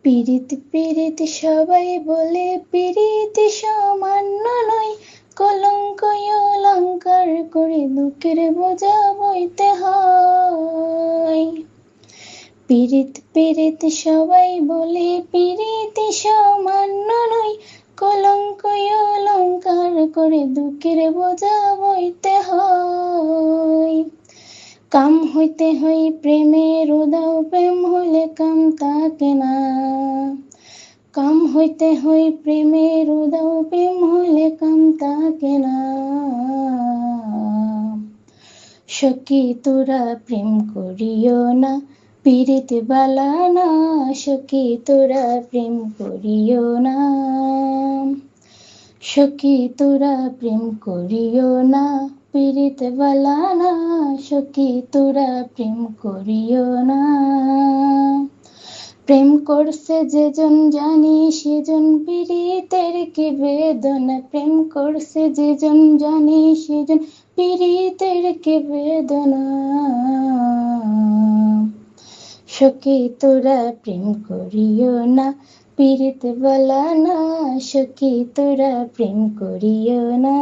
পীড়িত পীড়িত সবাই বলে, পীড়িত সামান্য নয়, কলঙ্ক অলঙ্কার করে দুঃখের বোঝা বইতে হয়। পীড়িত পীড়িত সবাই বলে, পীড়িত সামান্য নয়, কলঙ্ক অলঙ্কার করে দুঃখের বোঝা বইতে হয়। কাম হইতে হয় প্রেমের উদাও, প্রেম হইলে কাম থাকে না। কাম হইতে হয় প্রেমের উদাও, প্রেম হইলে কাম থাকে না। সখী তোরা প্রেম করিও না, পীড়িত বালা না। সখী তোরা প্রেম করিও না। সখী তোরা প্রেম করিও না, পীড়িত বালা না। সখী তোরা প্রেম করিও না। প্রেম করছে যেজন জানি, সেজন পীড়িতের কি বেদনা। প্রেম করছে যেজন জানি, সেজন পীড়িতের কি বেদনা। সখী তোরা প্রেম করিও না, পীড়িত বালা না। সখী তোরা প্রেম করিও না।